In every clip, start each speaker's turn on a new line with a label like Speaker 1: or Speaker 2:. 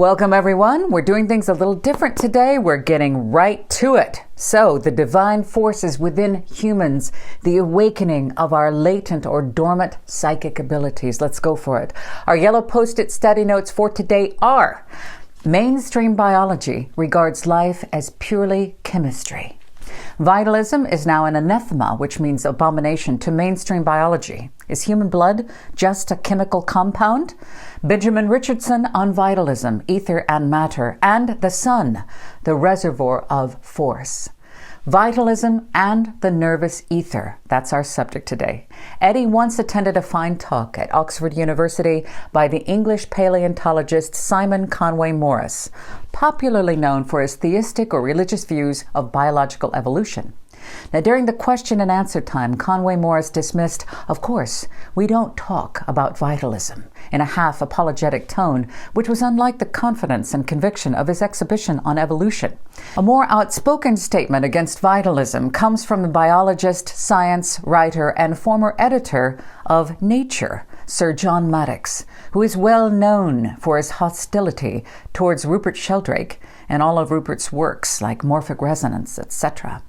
Speaker 1: Welcome everyone. We're doing things a little different today. We're getting right to it. So, the divine forces within humans, the awakening of our latent or dormant psychic abilities. Let's go for it. Our yellow post-it study notes for today are: mainstream biology regards life as purely chemistry. Vitalism is now an anathema, which means abomination, to mainstream biology. Is human blood just a chemical compound? Benjamin Richardson on vitalism, ether and matter, and the sun, the reservoir of force. Vitalism and the nervous ether. That's our subject today. Eddie once attended a fine talk at Oxford University by the English paleontologist Simon Conway Morris, popularly known for his theistic or religious views of biological evolution. Now, during the question and answer time, Conway Morris dismissed, "Of course, we don't talk about vitalism," in a half-apologetic tone, which was unlike the confidence and conviction of his exhibition on evolution. A more outspoken statement against vitalism comes from the biologist, science writer, and former editor of Nature, Sir John Maddox, who is well known for his hostility towards Rupert Sheldrake and all of Rupert's works like morphic resonance, etc.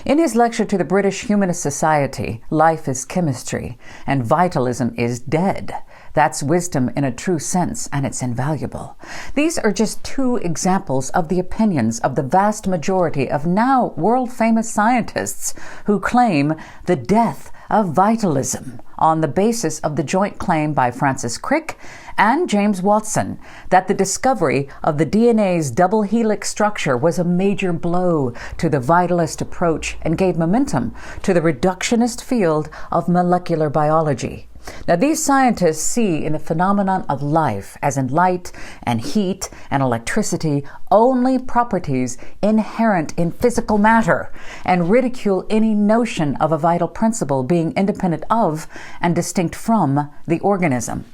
Speaker 1: In his lecture to the British Humanist Society, "Life is Chemistry and Vitalism is Dead," that's wisdom in a true sense, and it's invaluable. These are just two examples of the opinions of the vast majority of now world-famous scientists who claim the death of vitalism on the basis of the joint claim by Francis Crick and James Watson that the discovery of the DNA's double helix structure was a major blow to the vitalist approach and gave momentum to the reductionist field of molecular biology. Now, these scientists see in the phenomenon of life, as in light and heat and electricity, only properties inherent in physical matter, and ridicule any notion of a vital principle being independent of and distinct from the organism.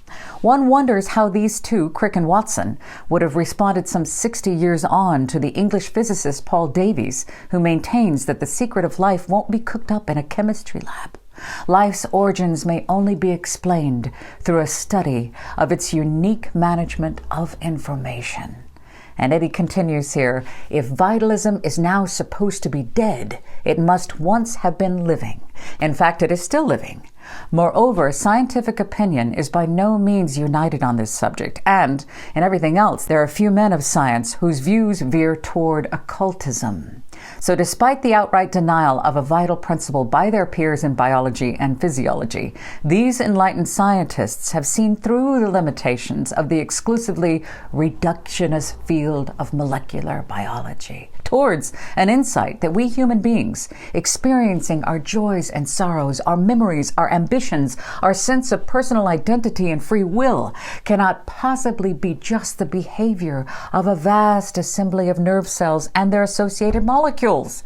Speaker 1: One wonders how these two, Crick and Watson, would have responded some 60 years on to the English physicist Paul Davies, who maintains that the secret of life won't be cooked up in a chemistry lab. Life's origins may only be explained through a study of its unique management of information. And Eddie continues here, if vitalism is now supposed to be dead, it must once have been living. In fact, it is still living. Moreover, scientific opinion is by no means united on this subject, and in everything else, there are few men of science whose views veer toward occultism. So despite the outright denial of a vital principle by their peers in biology and physiology, these enlightened scientists have seen through the limitations of the exclusively reductionist field of molecular biology towards an insight that we human beings, experiencing our joys and sorrows, our memories, our ambitions, our sense of personal identity and free will, cannot possibly be just the behavior of a vast assembly of nerve cells and their associated molecules.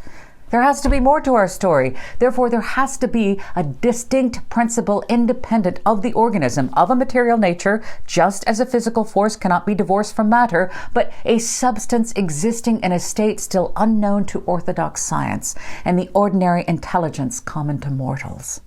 Speaker 1: There has to be more to our story. Therefore, there has to be a distinct principle independent of the organism, of a material nature, just as a physical force cannot be divorced from matter, but a substance existing in a state still unknown to orthodox science and the ordinary intelligence common to mortals.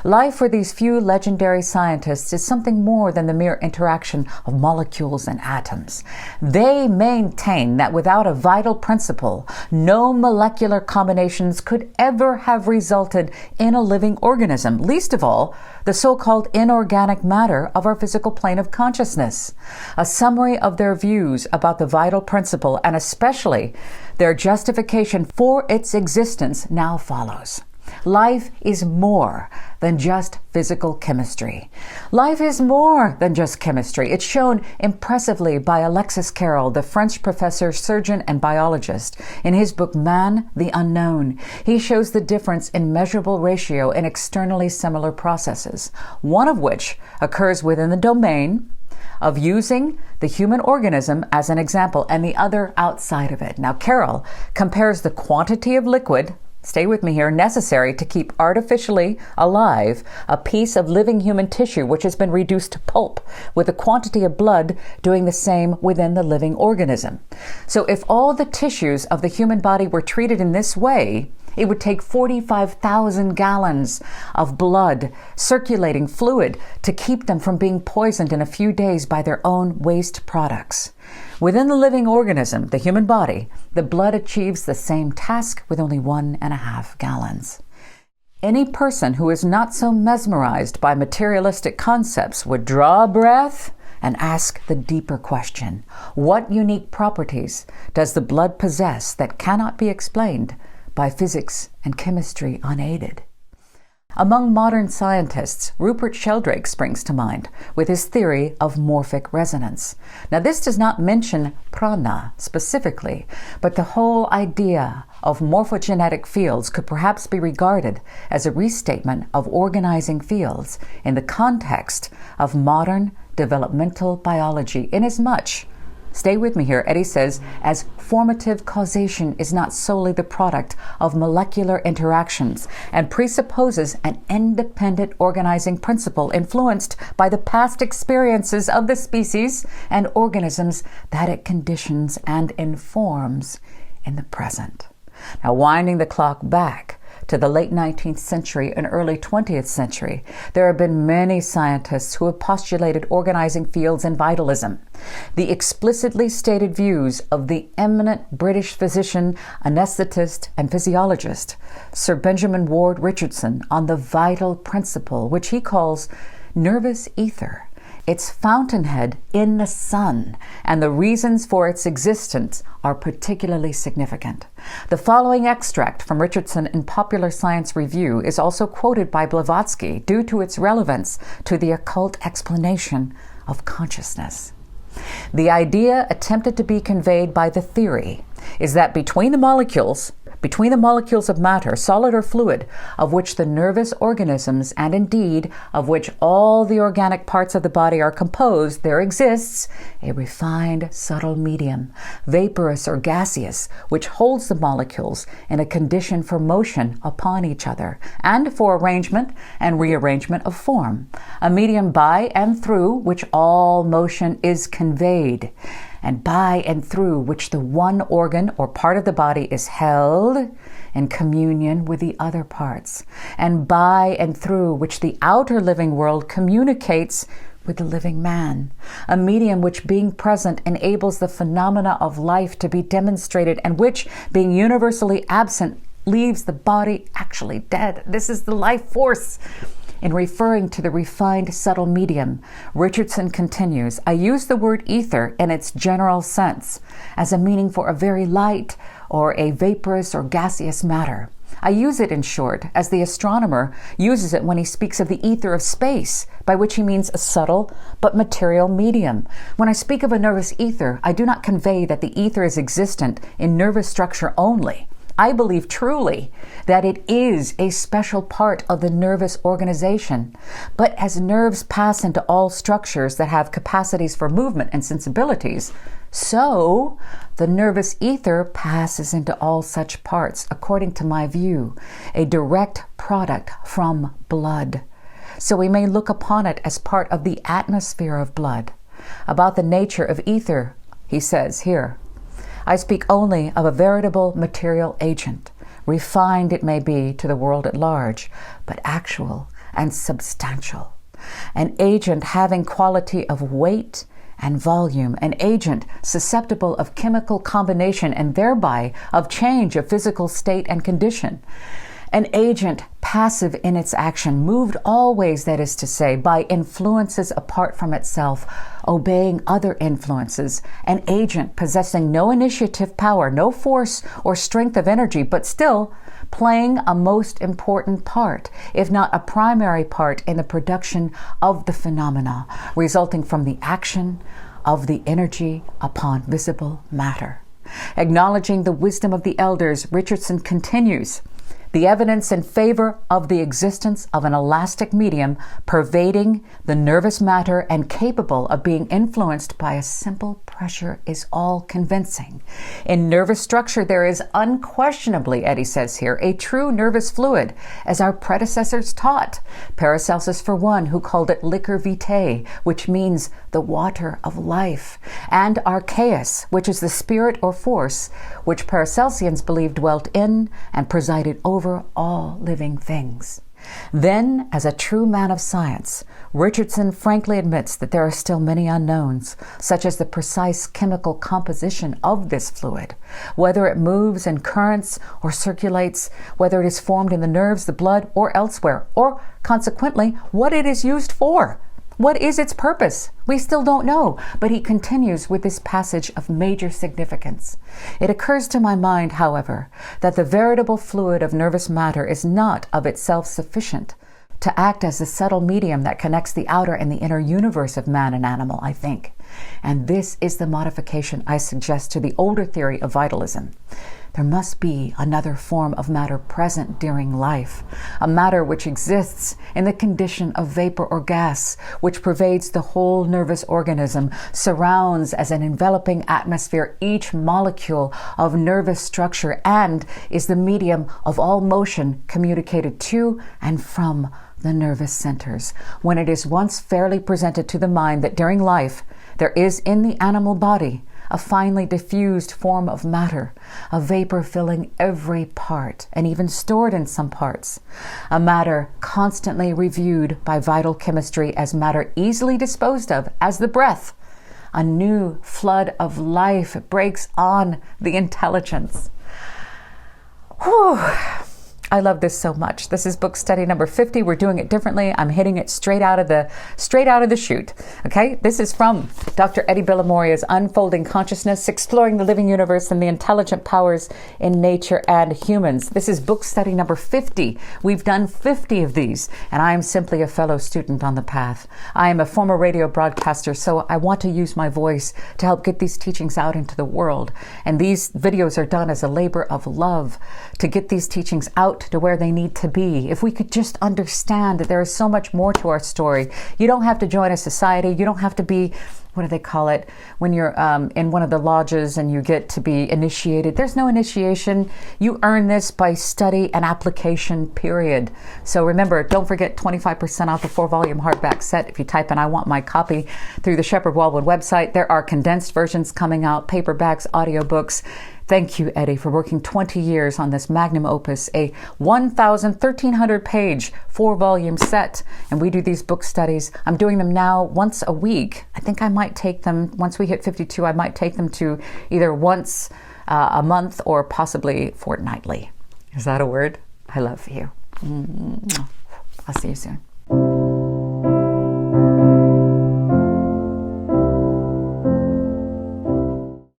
Speaker 1: Life for these few legendary scientists is something more than the mere interaction of molecules and atoms. They maintain that without a vital principle, no molecular combinations could ever have resulted in a living organism, least of all, the so-called inorganic matter of our physical plane of consciousness. A summary of their views about the vital principle, and especially their justification for its existence, now follows. Life is more than just physical chemistry. Life is more than just chemistry. It's shown impressively by Alexis Carrel, the French professor, surgeon, and biologist, in his book Man, the Unknown. He shows the difference in measurable ratio in externally similar processes, one of which occurs within the domain of using the human organism as an example, and the other outside of it. Now, Carrel compares the quantity of liquid, stay with me here, necessary to keep artificially alive a piece of living human tissue which has been reduced to pulp, with the quantity of blood doing the same within the living organism. So if all the tissues of the human body were treated in this way, It would take 45,000 gallons of blood, circulating fluid, to keep them from being poisoned in a few days by their own waste products. Within the living organism, the human body, the blood achieves the same task with only 1.5 gallons. Any person who is not so mesmerized by materialistic concepts would draw a breath and ask the deeper question: what unique properties does the blood possess that cannot be explained by physics and chemistry unaided? Among modern scientists, Rupert Sheldrake springs to mind with his theory of morphic resonance. Now, this does not mention prana specifically, but the whole idea of morphogenetic fields could perhaps be regarded as a restatement of organizing fields in the context of modern developmental biology, inasmuch, stay with me here, Eddie says, as formative causation is not solely the product of molecular interactions and presupposes an independent organizing principle influenced by the past experiences of the species and organisms that it conditions and informs in the present. Now, winding the clock back to the late 19th century and early 20th century, there have been many scientists who have postulated organizing fields in vitalism. The explicitly stated views of the eminent British physician, anesthetist, and physiologist, Sir Benjamin Ward Richardson, on the vital principle, which he calls nervous ether, its fountainhead in the sun, and the reasons for its existence are particularly significant. The following extract from Richardson in Popular Science Review is also quoted by Blavatsky due to its relevance to the occult explanation of consciousness. The idea attempted to be conveyed by the theory is that between the molecules of matter, solid or fluid, of which the nervous organisms, and indeed of which all the organic parts of the body are composed, there exists a refined, subtle medium, vaporous or gaseous, which holds the molecules in a condition for motion upon each other, and for arrangement and rearrangement of form, a medium by and through which all motion is conveyed, and by and through which the one organ or part of the body is held in communion with the other parts, and by and through which the outer living world communicates with the living man, a medium which, being present, enables the phenomena of life to be demonstrated, and which, being universally absent, leaves the body actually dead. This is the life force. In referring to the refined, subtle medium, Richardson continues, I use the word ether in its general sense as a meaning for a very light or a vaporous or gaseous matter. I use it, in short, as the astronomer uses it when he speaks of the ether of space, by which he means a subtle but material medium. When I speak of a nervous ether, I do not convey that the ether is existent in nervous structure only. I believe truly that it is a special part of the nervous organization. But as nerves pass into all structures that have capacities for movement and sensibilities, so the nervous ether passes into all such parts, according to my view, a direct product from blood. So we may look upon it as part of the atmosphere of blood. About the nature of ether, he says here, I speak only of a veritable material agent, refined it may be to the world at large, but actual and substantial. An agent having quality of weight and volume, an agent susceptible of chemical combination and thereby of change of physical state and condition. An agent passive in its action, moved always, that is to say, by influences apart from itself, obeying other influences. An agent possessing no initiative power, no force or strength of energy, but still playing a most important part, if not a primary part, in the production of the phenomena, resulting from the action of the energy upon visible matter. Acknowledging the wisdom of the elders, Richardson continues, The evidence in favor of the existence of an elastic medium pervading the nervous matter and capable of being influenced by a simple pressure is all convincing. In nervous structure, there is unquestionably, Eddie says here, a true nervous fluid, as our predecessors taught. Paracelsus, for one, who called it liquor vitæ, which means the water of life, and Archæus, which is the spirit or force, which Paracelsians believed dwelt in and presided over all living things. Then, as a true man of science, Richardson frankly admits that there are still many unknowns, such as the precise chemical composition of this fluid, whether it moves in currents or circulates, whether it is formed in the nerves, the blood, or elsewhere, or consequently, what it is used for. What is its purpose? We still don't know, but he continues with this passage of major significance. It occurs to my mind, however, that the veritable fluid of nervous matter is not of itself sufficient to act as the subtle medium that connects the outer and the inner universe of man and animal, I think. And this is the modification I suggest to the older theory of vitalism. There must be another form of matter present during life, a matter which exists in the condition of vapor or gas, which pervades the whole nervous organism, surrounds as an enveloping atmosphere each molecule of nervous structure, and is the medium of all motion communicated to and from the nervous centers. When it is once fairly presented to the mind that during life there is in the animal body a finely diffused form of matter, a vapor filling every part and even stored in some parts, a matter constantly reviewed by vital chemistry as matter easily disposed of as the breath, a new flood of life breaks on the intelligence. Whew. I love this so much. This is book study number 50. We're doing it differently. I'm hitting it straight out of the chute. Okay? This is from Dr. Eddie Bilimoria's Unfolding Consciousness, Exploring the Living Universe and the Intelligent Powers in Nature and Humans. This is book study number 50. We've done 50 of these, and I am simply a fellow student on the path. I am a former radio broadcaster, so I want to use my voice to help get these teachings out into the world. And these videos are done as a labor of love to get these teachings out to where they need to be. If we could just understand that there is so much more to our story. You don't have to join a society. You don't have to be, what do they call it, when you're in one of the lodges and you get to be initiated. There's no initiation. You earn this by study and application, period. So remember, don't forget 25% off the 4-volume hardback set if you type in "I want my copy" through the Shepard Waldwin website. There are condensed versions coming out, paperbacks, audiobooks. Thank you, Eddie, for working 20 years on this magnum opus, a 1,300 page 4-volume set. And we do these book studies. I'm doing them now once a week. I think I might take them, once we hit 52, I might take them to either once a month or possibly fortnightly. Is that a word? I love you. I'll see you soon.